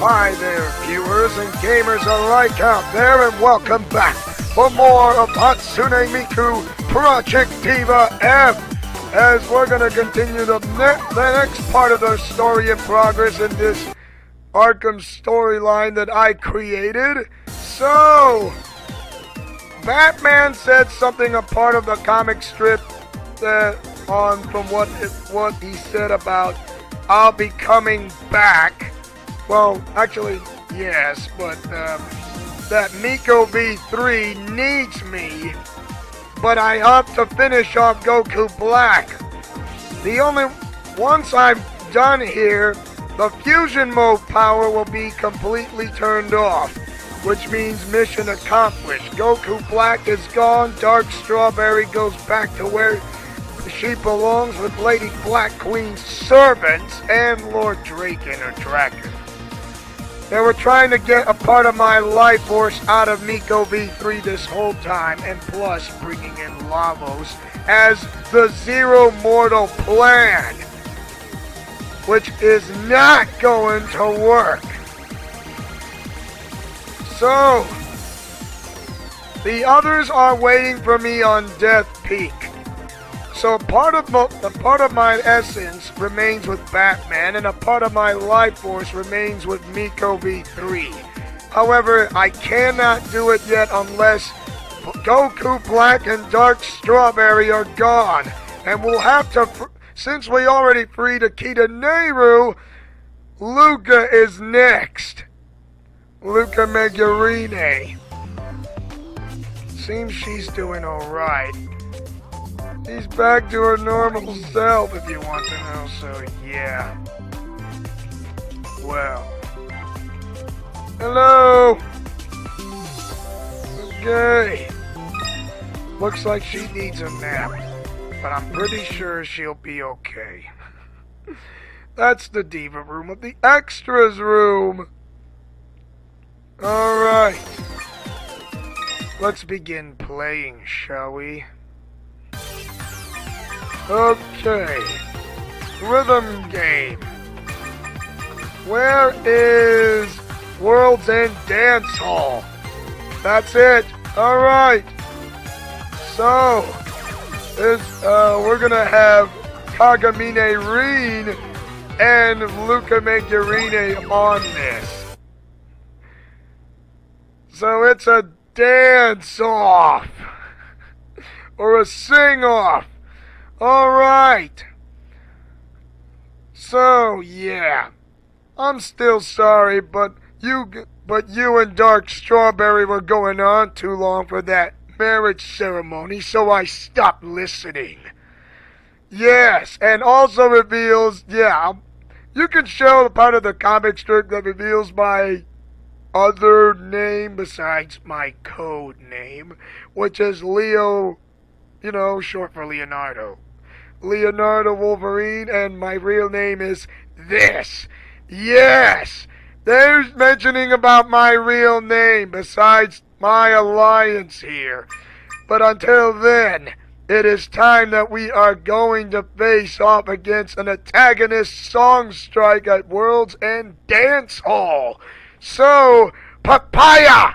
Hi there, viewers and gamers alike out there, and welcome back for more of Hatsune Miku Project Diva F, as we're going to continue the next part of the story in progress in this Arkham storyline that I created. So, Batman said something a part of the comic strip from what he said about I'll be coming back. Well, actually, yes, but that Miku V3 needs me, but I have to finish off Goku Black. Once I'm done here, the fusion mode power will be completely turned off, which means mission accomplished. Goku Black is gone, Dark Strawberry goes back to where she belongs with Lady Black Queen's servants and Lord Drake and her dragon. They were trying to get a part of my life force out of Miku V3 this whole time, and plus bringing in Lavos as the Zero Mortal plan, which is not going to work. So, the others are waiting for me on Death Peak. So part of my essence remains with Batman, and a part of my life force remains with Miku V3. However, I cannot do it yet unless Goku Black and Dark Strawberry are gone. And we'll have to, since we already freed Akita Nehru, Luca is next. Luca Megurine. Seems she's doing alright. She's back to her normal self, if you want to know, so yeah. Well. Hello! Okay. Looks like she needs a nap, but I'm pretty sure she'll be okay. That's the Diva room of the extras room! Alright. Let's begin playing, shall we? Okay, rhythm game. Where is World's End Dance Hall? That's it. Alright. So, we're gonna have Kagamine Reen and Luca Megurine on this. So it's a dance-off. Or a sing-off. Alright. So, yeah. I'm still sorry, but you and Dark Strawberry were going on too long for that marriage ceremony, so I stopped listening. Yes, and also reveals, yeah, you can show the part of the comic strip that reveals my other name besides my code name, which is Leo, you know, short for Leonardo. Leonardo Wolverine, and my real name is this. Yes! There's mentioning about my real name besides my alliance here. But until then, it is time that we are going to face off against an antagonist song strike at World's End Dance Hall. So, papaya!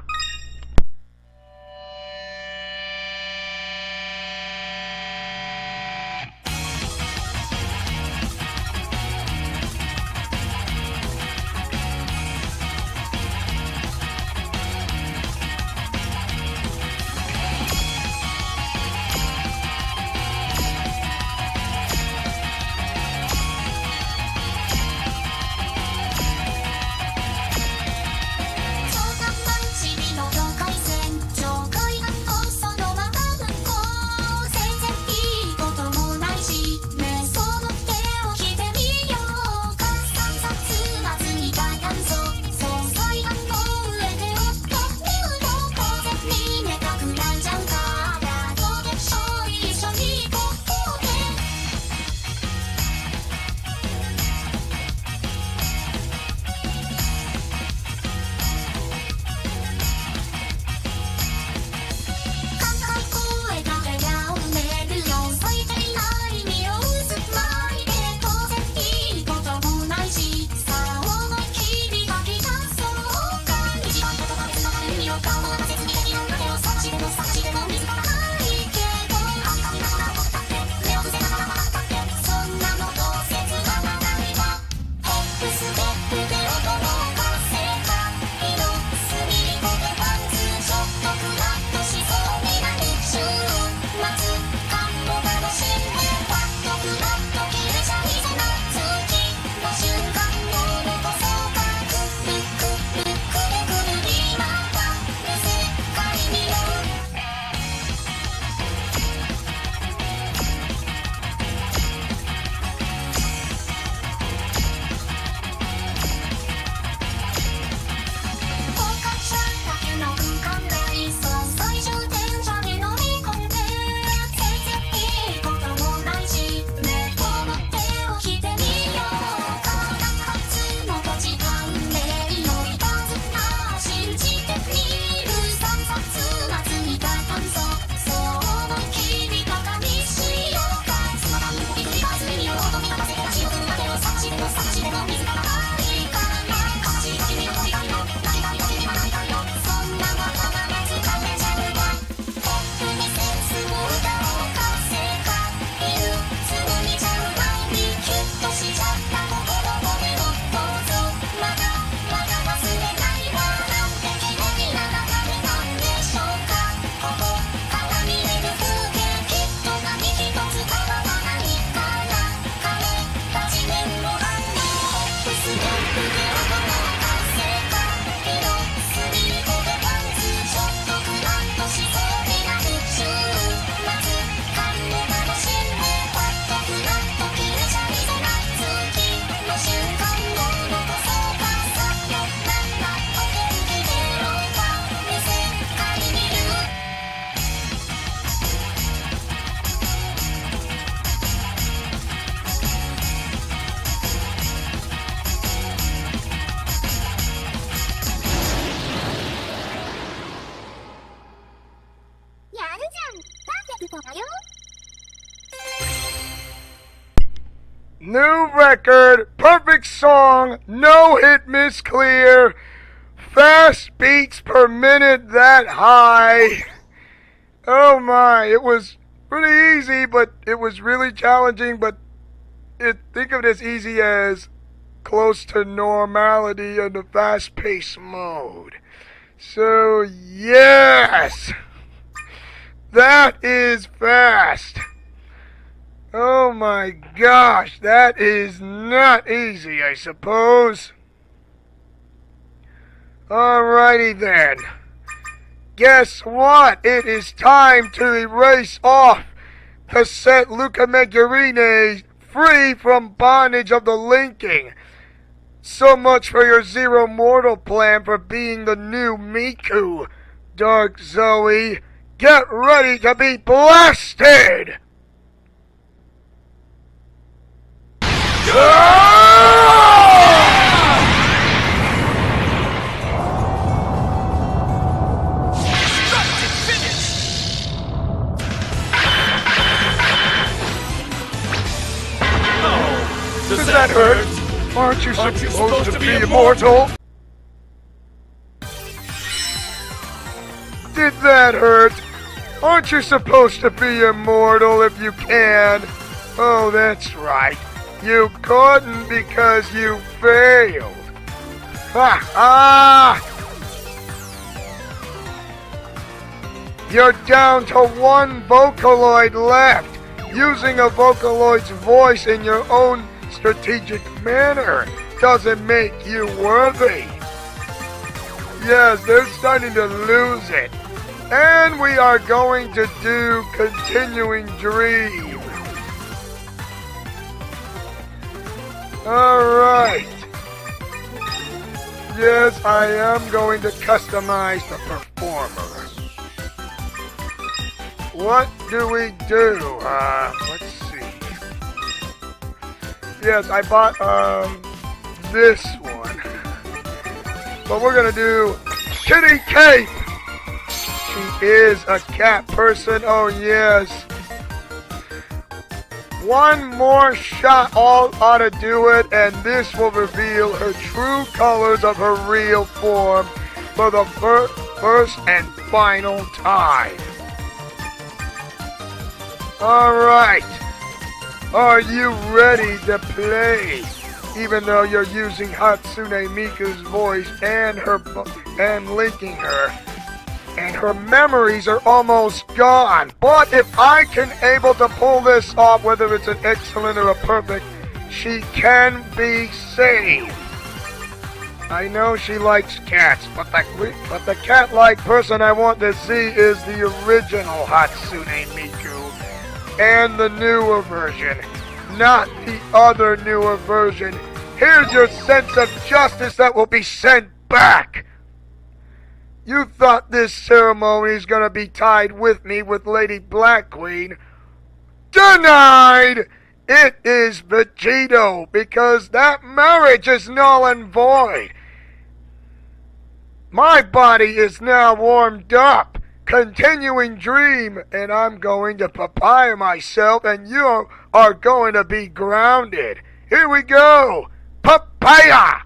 New record, perfect song, no hit miss clear, fast beats per minute that high. Oh my, it was pretty easy, but it was really challenging, but think of it as easy as close to normality in the fast-paced mode. So yes, that is fast. Oh my gosh, that is not easy, I suppose. Alrighty then. Guess what? It is time to erase off to set Luca Megurine free from bondage of the linking. So much for your Zero Mortal plan for being the new Miku. Dark Zoe, get ready to be blasted! Does that hurt? Aren't you supposed to be immortal? Did that hurt? Aren't you supposed to be immortal if you can? Oh, that's right. You couldn't because you failed. Ha ha! You're down to one Vocaloid left. Using a Vocaloid's voice in your own strategic manner doesn't make you worthy. Yes, they're starting to lose it. And we are going to do Continuing Dream. Alright. Yes, I am going to customize the performer. What do we do? Let's see. Yes, I bought, this one. But we're gonna do Kitty Cape! She is a cat person, oh yes. One more shot all ought to do it, and this will reveal her true colors of her real form for the first and final time. Alright, are you ready to play? Even though you're using Hatsune Miku's voice and linking her, and her memories are almost gone. But if I can able to pull this off, whether it's an excellent or a perfect, she can be saved. I know she likes cats, but the cat-like person I want to see is the original Hatsune Miku. And the newer version, not the other newer version. Here's your sense of justice that will be sent back. You thought this ceremony is gonna be tied with me with Lady Black Queen. Denied! It is Vegito, because that marriage is null and void. My body is now warmed up. Continuing Dream, and I'm going to papaya myself, and you are going to be grounded. Here we go! Papaya!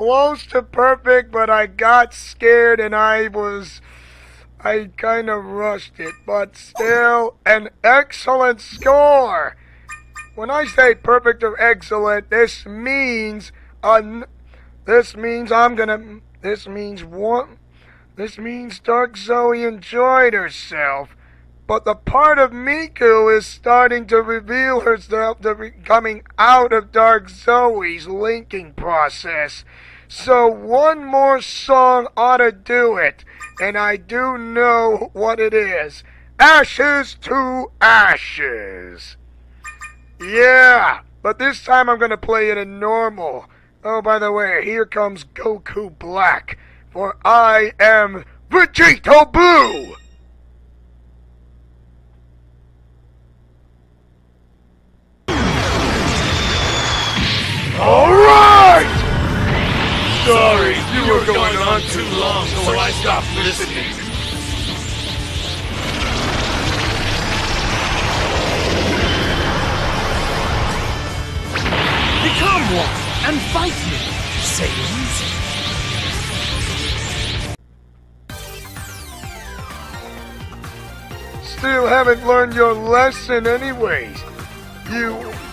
close to perfect, but I got scared and I kind of rushed it, but still an excellent score. When I say perfect or excellent, this means Dark Zoe enjoyed herself. But the part of Miku is starting to reveal herself coming out of Dark Zoe's linking process. So one more song ought to do it, and I do know what it is. Ashes to Ashes. Yeah, but this time I'm going to play it in normal. Oh, by the way, here comes Goku Black, for I am Vegito Blue! Alright! Sorry, you were going on too long, so I stopped listening. Become one and fight me, Saiyans. Still haven't learned your lesson anyways.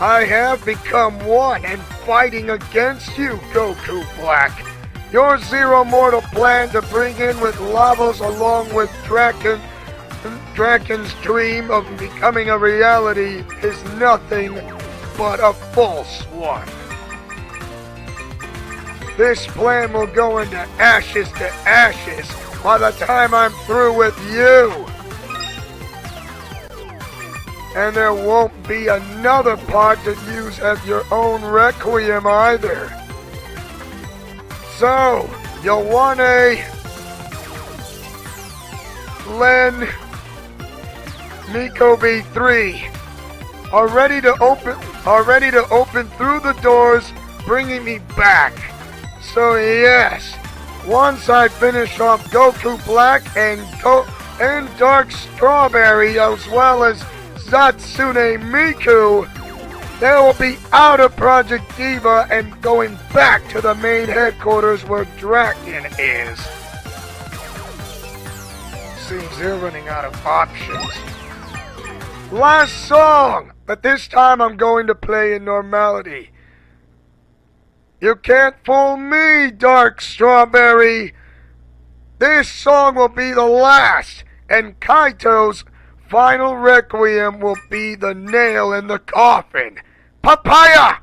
I have become one and fighting against you, Goku Black. Your Zero Mortal plan to bring in with Lavos along with Draken's dream of becoming a reality is nothing but a false one. This plan will go into ashes to ashes by the time I'm through with you. And there won't be another part to use as your own Requiem either. So, Yowane, Len, Miko V3 are ready to open through the doors, bringing me back. So yes, once I finish off Goku Black and Dark Strawberry as well as Hatsune Miku, they will be out of Project Diva and going back to the main headquarters where Draken is. Seems they're running out of options. Last song, but this time I'm going to play in normality. You can't fool me, Dark Strawberry. This song will be the last, and Kaito's final requiem will be the nail in the coffin. Papaya!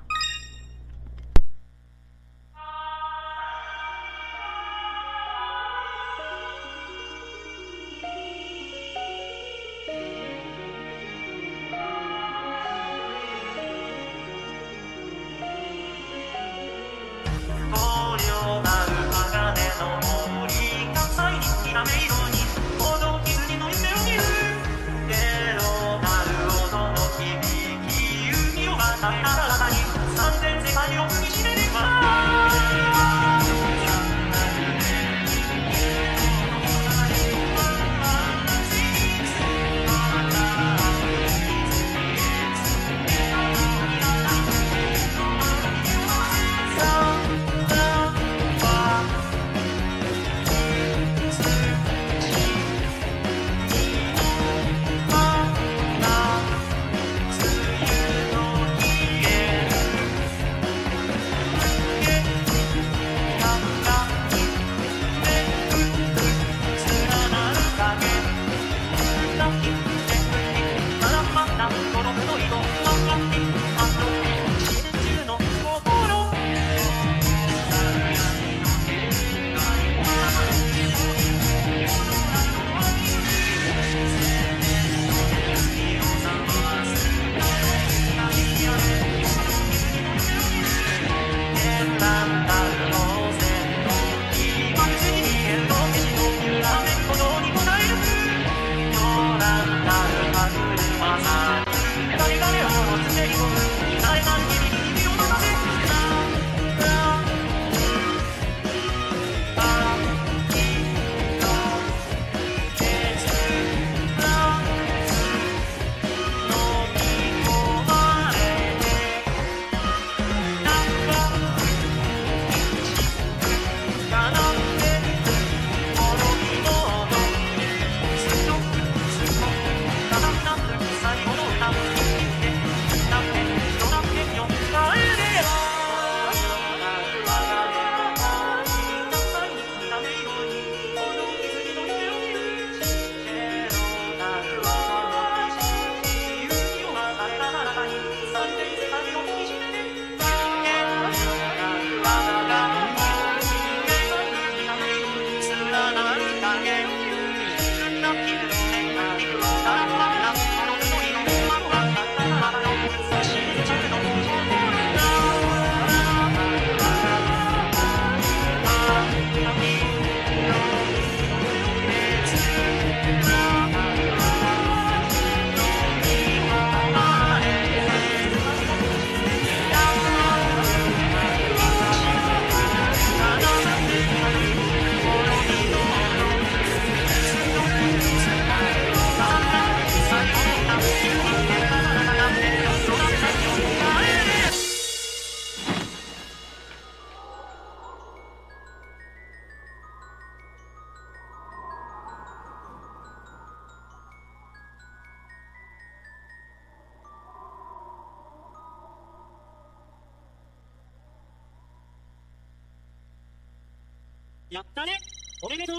やったね。おめでとう。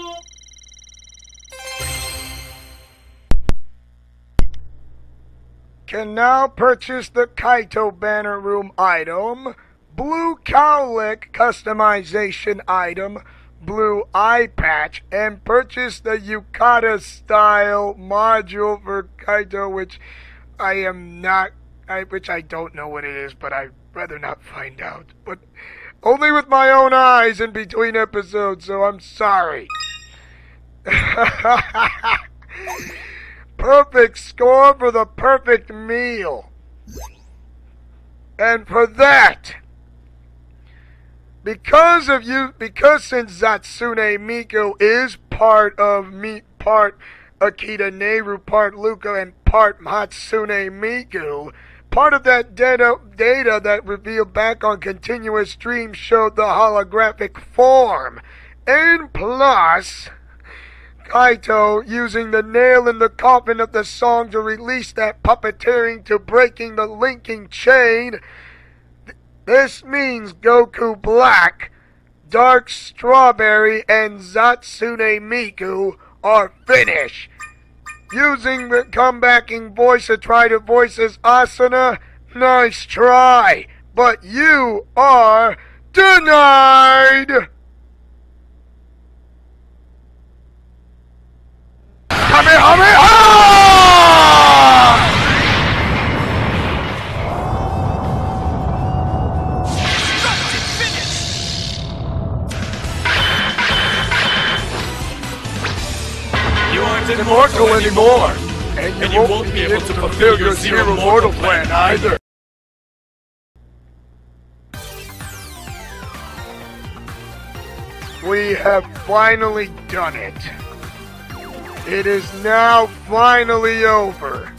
Can now purchase the Kaito Banner Room item, blue cowlick customization item, blue eye patch, and purchase the Yukata style module for Kaito, which I don't know what it is, but I'd rather not find out. But only with my own eyes in between episodes, so I'm sorry. Perfect score for the perfect meal. And for that, because since Hatsune Miku is part Akita Neru, part Luca, and part Hatsune Miku, part of that data that revealed back on continuous stream showed the holographic form. And plus, Kaito using the nail in the coffin of the song to release that puppeteering to breaking the linking chain. This means Goku Black, Dark Strawberry, and Hatsune Miku are finished. Using the comebacking voice to try to voice as Asuna, nice try, but you are denied! Kamehameha! You aren't immortal anymore! And you won't be able to fulfill your Zero Mortal plan either! We have finally done it. It is now finally over.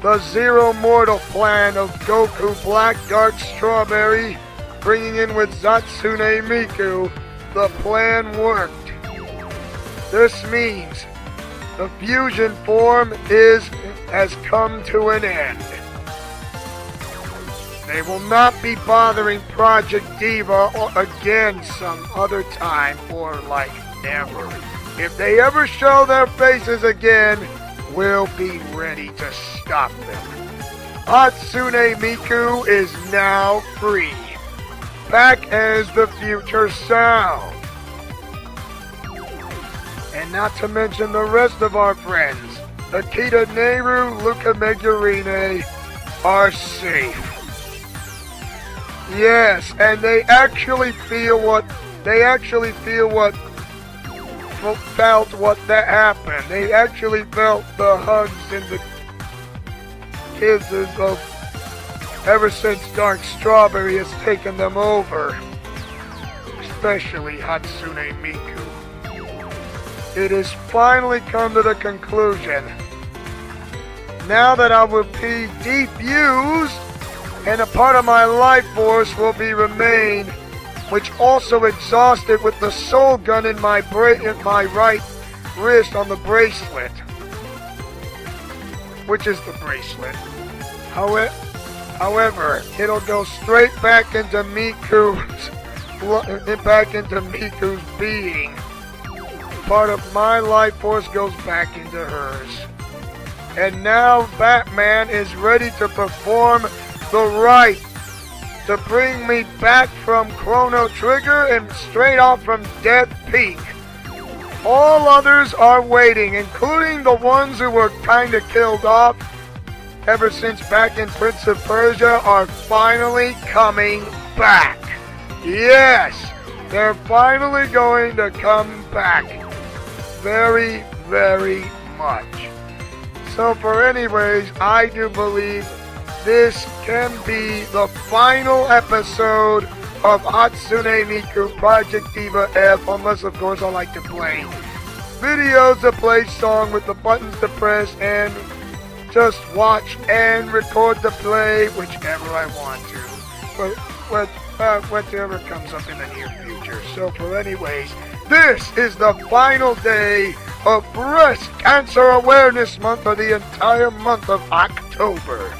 The Zero Mortal plan of Goku Black, Dark Strawberry, bringing in with Hatsune Miku, the plan worked. This means the fusion form has come to an end. They will not be bothering Project Diva again some other time or like ever. If they ever show their faces again, we'll be ready to stop them. Hatsune Miku is now free, back as the future sound. And not to mention the rest of our friends, Akita Neru, Luca Megurine, are safe. Yes, and they actually feel what that happened. They actually felt the hugs and the kisses of ever since Dark Strawberry has taken them over. Especially Hatsune Miku. It has finally come to the conclusion. Now that I will be defused, and a part of my life force will be remain, which also exhausted with the soul gun in my right wrist on the bracelet. Which is the bracelet. However, it'll go straight back into Miku's being. Part of my life force goes back into hers. And now Batman is ready to perform the rite to bring me back from Chrono Trigger and straight off from Death Peak. All others are waiting, including the ones who were kinda killed off ever since back in Prince of Persia, are finally coming back. Yes, they're finally going to come back. Very, very much. So for anyways, I do believe this can be the final episode of Hatsune Miku Project Diva F, unless of course I like to play videos to play song with the buttons to press and just watch and record the play, whichever I want to. But whatever comes up in the near future. So for anyways, this is the final day of Breast Cancer Awareness Month for the entire month of October.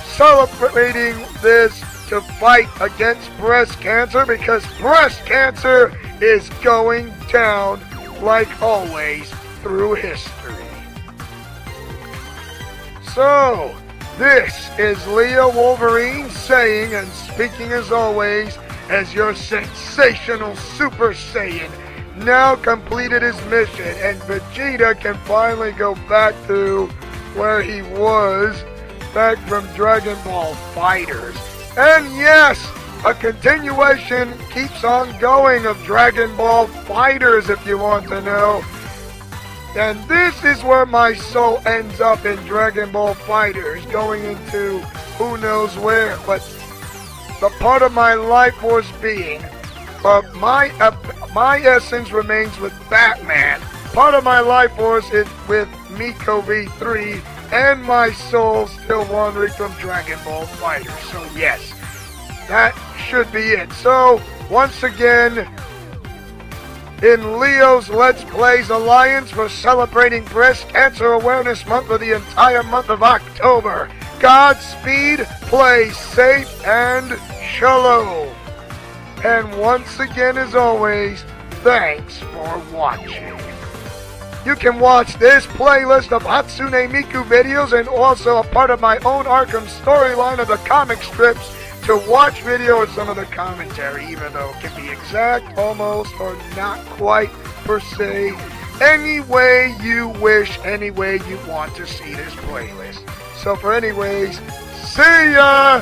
Celebrating this to fight against breast cancer, because breast cancer is going down like always through history. So, this is Leo Wolverine saying and speaking as always as your sensational Super Saiyan now completed his mission, and Vegeta can finally go back to where he was back from Dragon Ball FighterZ. And yes, a continuation keeps on going of Dragon Ball FighterZ if you want to know. And this is where my soul ends up in Dragon Ball FighterZ, going into who knows where, but the part of my life force being, my essence remains with Batman. Part of my life force is with Miku V3, and my soul still wandering from Dragon Ball FighterZ. So yes, that should be it. So, once again, in Leo's Let's Plays Alliance for celebrating Breast Cancer Awareness Month for the entire month of October, Godspeed, play safe, and shalom. And once again, as always, thanks for watching. You can watch this playlist of Hatsune Miku videos and also a part of my own Arkham storyline of the comic strips to watch video of some of the commentary, even though it can be exact, almost, or not quite per se. Any way you wish, any way you want to see this playlist. So for anyways, see ya!